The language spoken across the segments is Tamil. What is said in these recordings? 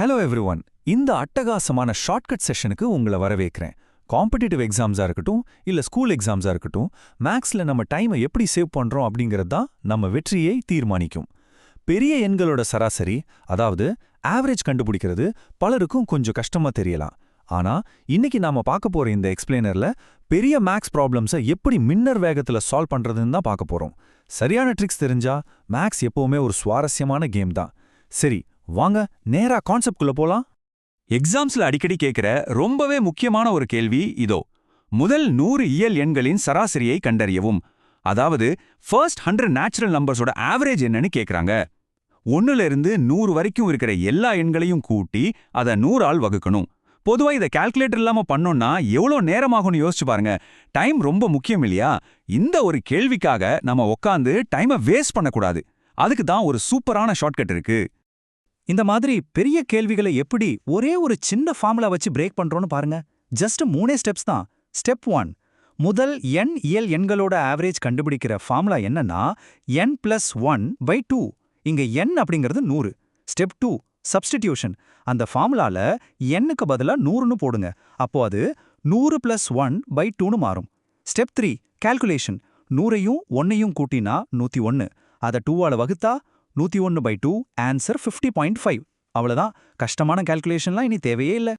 Hello everyone. இந்த அட்டகாசமான ஷார்ட்கட் செஷனுக்கு உங்களை வரவேற்கிறேன். காம்படிட்டிவ் எக்ஸாம்ஸா இருக்கட்டும் இல்ல ஸ்கூல் எக்ஸாம்ஸா இருக்கட்டும், மேக்ஸ்ல நம்ம டைமை எப்படி சேவ் பண்றோம் அப்படிங்கிறது தான் நம்ம வெற்றியை தீர்மானிக்கும். பெரிய எண்களோட சராசரி, அதாவது ஆவரேஜ் கண்டுபிடிக்கிறது பலருக்கும் கொஞ்சம் கஷ்டமா தெரியலாம். ஆனா இன்னைக்கு நாம பார்க்க போற இந்த எக்ஸ்பிளைனர்ல பெரிய மேக்ஸ் ப்ராப்ளம்ஸை எப்படி மின்னர் வேகத்துல சால்வ் பண்றதுன்னு தான் பார்க்க போறோம். சரியான ட்ரிக்ஸ் தெரிஞ்சா மேக்ஸ் எப்பவுமே ஒரு சுவாரஸ்யமான கேம் தான். சரி, வாங்க நேரா கான்செப்ட்குள்ள போலாம். எக்ஸாம்ஸ்ல அடிக்கடி கேட்கிற ரொம்பவே முக்கியமான ஒரு கேள்வி இதோ. முதல் 100 இயல் எண்களின் சராசரியை கண்டறியவும். அதாவது ஃபர்ஸ்ட் 100 நேச்சுரல் நம்பர்ஸோட ஆவரேஜ் என்னன்னு கேக்குறாங்க. 1ல இருந்து 100 வரைக்கும் இருக்கிற எல்லா எண்களையும் கூட்டி அதை 100 ஆல் வகுக்கணும். பொதுவா இதை கால்குலேட்டர் இல்லாம பண்ணோம்னா எவ்வளோ நேரமாகும்னு யோசிச்சு பாருங்க. டைம் ரொம்ப முக்கியம் இல்லையா? இந்த ஒரு கேள்விக்காக நம்ம உட்காந்து டைமை வேஸ்ட் பண்ணக்கூடாது. அதுக்கு தான் ஒரு சூப்பரான ஷார்ட்கட் இருக்கு. இந்த மாதிரி பெரிய கேள்விகளை எப்படி ஒரே ஒரு சின்ன ஃபார்முலா வச்சு பிரேக் பண்றோம்னு பாருங்க. ஜஸ்ட் 3 ஸ்டெப்ஸ் தான். ஸ்டெப் 1, முதல் இயல் எண்களோட ஆவரேஜ் கண்டுபிடிக்கிற ஃபார்முலா என்னன்னா n+1/2. இங்க n அப்படிங்கிறது 100. Step 2, substitution. அந்த ஃபார்முலால n-க்கு பதிலா 100ன்னு போடுங்க. அப்போ அது 100+1/2ன்னு மாறும். Step 3, calculation. 100ஐயும் 1ஐயும் கூட்டினா 101. அதை 2ஆல வகுத்தா 101/2, ஆன்சர் 50.5. அவ்வளவுதான். கஷ்டமான கால்குலேஷன்லாம் இனி தேவையே இல்லை.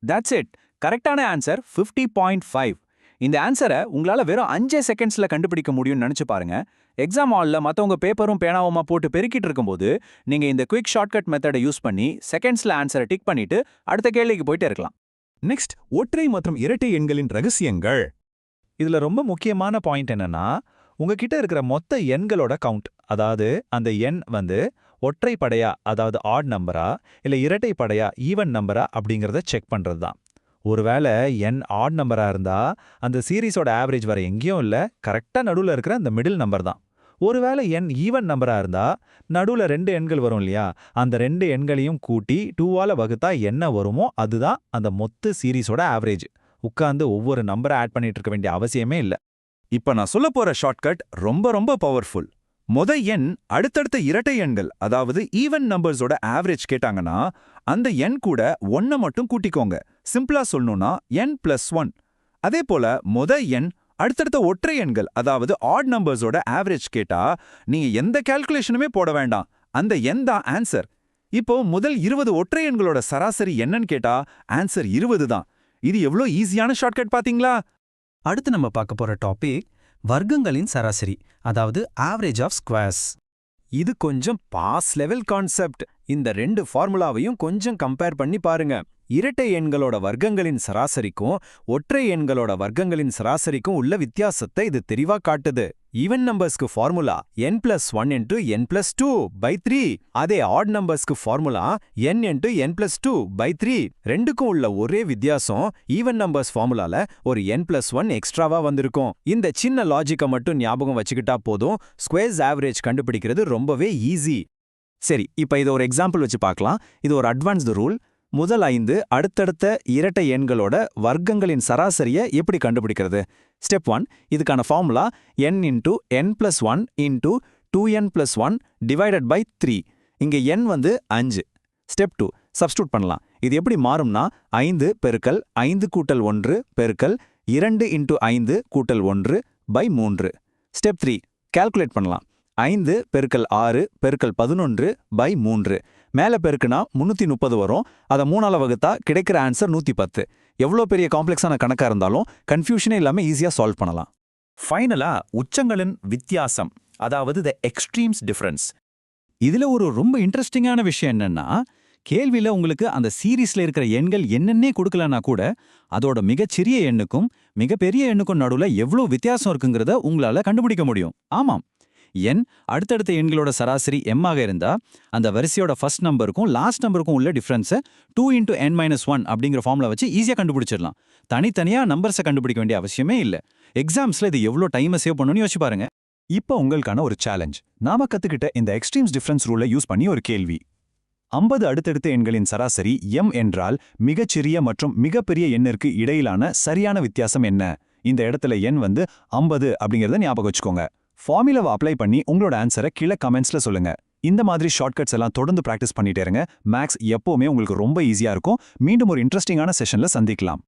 That's it. கரெக்டான ஆன்சர் 50.5. இந்த ஆன்சரை உங்களால வெறும் 5 செகண்ட்ஸ்ல கண்டுபிடிக்க முடியும்னு நினைச்சு பாருங்க. எக்ஸாம் ஹால்ல மத்தவங்க பேப்பரும் பேனாவுமா போட்டு பெருக்கிட்டு இருக்கும்போது நீங்க இந்த குவிக் ஷார்ட்கட் மெத்தடை யூஸ் பண்ணி செகண்ட்ஸ்ல ஆன்சரை டிக் பண்ணிட்டு அடுத்த கேள்விக்கு போயிட்டே இருக்கலாம். நெக்ஸ்ட், ஒற்றை மற்றும் இரட்டை எண்களின் ரகசியங்கள். இதுல ரொம்ப முக்கியமான பாயிண்ட் என்னன்னா, உங்ககிட்ட இருக்கிற மொத்த எண்களோட கவுண்ட், அதாவது அந்த எண் ஒற்றை படையா, அதாவது ஆட் நம்பரா இல்ல இரட்டை படையா, ஈவன் நம்பரா அப்படிங்கறத செக் பண்றது தான். ஒருவேளை எண் ஆட் நம்பரா இருந்தா அந்த சீரீஸோட ஆவரேஜ் வர எங்கேயும் இல்ல, கரெக்டா நடுவுல இருக்கிற அந்த மிடில் நம்பர் தான். ஒருவேளை எண் ஈவன் நம்பரா இருந்தா நடுவுல 2 எண்கள் வரும் இல்லையா, அந்த 2 எண்களையும் கூட்டி 2ஆல வகுத்தா என்ன வருமோ அதுதான் அந்த மொத்த சீரீஸோட ஆவரேஜ். உட்கார்ந்து ஒவ்வொரு நம்பரை ஆட் பண்ணிட்டு இருக்க வேண்டிய அவசியமே இல்ல. இப்ப நான் சொல்ல போற ஷார்ட்கட் ரொம்ப ரொம்ப பவர்ஃபுல். எண் அடுத்தடுத்த இரட்டை எண்கள், அதாவது ஈவன் நம்பர்ஸோட ஆவரேஜ் கேட்டாங்கன்னா அந்த எண் கூட 1 மட்டும் கூட்டிக்கோங்க. சிம்பிளா சொல்லணும்னா n+1. அதே போல எண் அடுத்தடுத்த ஒற்றை எண்கள், அதாவது ஆட் நம்பர்ஸோட ஆவரேஜ் கேட்டா நீங்க எந்த கால்குலேஷனுமே போட வேண்டாம், அந்த எண் தான் ஆன்சர். இப்போ முதல் 20 ஒற்றை எண்களோட சராசரி என்னன்னு கேட்டா ஆன்சர் 20 தான். இது எவ்வளோ ஈஸியான ஷார்ட்கட் பாத்தீங்களா? அடுத்து நம்ம பார்க்க போற டாபிக் வர்க்கங்களின் சராசரி, அதாவது ஆவரேஜ் ஆஃப் ஸ்கொயர்ஸ். இது கொஞ்சம் பாஸ் லெவல் கான்செப்ட். இந்த 2 ஃபார்முலாவையும் கொஞ்சம் கம்பேர் பண்ணி பாருங்க. இரட்டை எண்களோட வர்க்கங்களின் சராசரிக்கும் ஒற்றை எண்களோட வர்க்கங்களின் சராசரிக்கும் உள்ள வித்தியாசத்தை இது தெளிவா காட்டுது. ஈவன் நம்பர்ஸ்க்கு ஃபார்முலா n+1 × n+2/3. அதே ஆட் நம்பர்ஸ்க்கு ஃபார்முலா n × n+2/3. ரெண்டுக்கும் உள்ள ஒரே வித்தியாசம், ஈவன் நம்பர்ஸ் ஃபார்முலால ஒரு n+1 எக்ஸ்ட்ராவா வந்திருக்கும். இந்த சின்ன லாஜிக்கை மட்டும் ஞாபகம் வச்சுக்கிட்டா போதும், ஸ்கொயர்ஸ் ஆவரேஜ் கண்டுபிடிக்கிறது ரொம்பவே ஈஸி. சரி, இப்ப இது ஒரு எக்ஸாம்பிள் வச்சு பார்க்கலாம். இது ஒரு அட்வான்ஸ்டு ரூல். முதல் 5 அடுத்தடுத்த இரட்டை எண்களோட வர்க்கங்களின் சராசரியை எப்படி கண்டுபிடிக்கிறது? ஸ்டெப் 1, இதுக்கான ஃபார்முலா n × n+1 × 2n+1 / 3. இங்க n 5. ஸ்டெப் 2, சப்ஸ்டிட்யூட் பண்ணலாம். இது எப்படி மாறும்னா 5 × 5 + 1 × 2 × 5 + 1/3. ஸ்டெப் 3, கால்குலேட் பண்ணலாம். 5 × 6 × 11/3. மேல பெருக்குனா 330 வரும். அதை 3ஆல வகுத்தா கிடைக்கிற ஆன்சர் 110. எவ்வளோ பெரிய காம்ப்ளெக்ஸான கணக்கா இருந்தாலும் கன்ஃபியூஷனே இல்லாம ஈஸியா சால்வ் பண்ணலாம். ஃபைனலா உச்சங்களின் வித்தியாசம், அதாவது தி எக்ஸ்ட்ரீம்ஸ் டிஃபரன்ஸ். இதுல ஒரு ரொம்ப இன்ட்ரெஸ்டிங்கான விஷயம் என்னன்னா, கேள்வியில உங்களுக்கு அந்த சீரீஸ்ல இருக்கிற எண்கள் என்னன்னே கொடுக்கலனா கூட அதோட மிகச்சிறிய எண்ணுக்கும் மிகப்பெரிய எண்ணுக்கும் நடுவுல எவ்வளோ வித்தியாசம் இருக்குங்கிறத உங்களால கண்டுபிடிக்க முடியும். ஆமாம், n அடுத்தடுத்த எண்களோட சராசரி m ஆக இருந்தா அந்த வரிசையோட ஃபர்ஸ்ட் நம்பருக்கும் லாஸ்ட் நம்பருக்கும் உள்ள டிஃபரன்ஸை 2 × n-1 அப்படிங்கிற ஃபார்முலா வச்சு ஈஸியா கண்டுபிடிச்சிடலாம். தனித்தனியா நம்பர்ஸை கண்டுபிடிக்க வேண்டிய அவசியமே இல்ல. எக்ஸாம்ஸ்ல இது எவ்வளோ டைமை சேவ் பண்ணணும்னு யோசிச்சு பாருங்க. இப்போ உங்களுக்கான ஒரு சேலஞ்ச். நாம கத்துக்கிட்ட இந்த எக்ஸ்ட்ரீம்ஸ் டிஃபரன்ஸ் ரூலை யூஸ் பண்ணி ஒரு கேள்வி. 50 அடுத்தடுத்த எண்களின் சராசரி m என்றால் மிகச்சிறிய மற்றும் மிகப்பெரிய எண்ணிற்கு இடையிலான சரியான வித்தியாசம் என்ன? இந்த இடத்துல n 50 அப்படிங்கறத ஞாபகம் வச்சுக்கோங்க. ஃபார்முலாவை அப்ளை பண்ணி உங்களோட ஆன்சரை கீழே கமெண்ட்ஸ்ல சொல்லுங்க. இந்த மாதிரி ஷார்ட்கட்ஸ் எல்லாம் தொடர்ந்து பிராக்டிஸ் பண்ணிட்டே இருங்க. மேக்ஸ் எப்பவுமே உங்களுக்கு ரொம்ப ஈஸியா இருக்கும். மீண்டும் ஒரு இன்ட்ரெஸ்டிங்கான செஷன்ல சந்திக்கலாம்.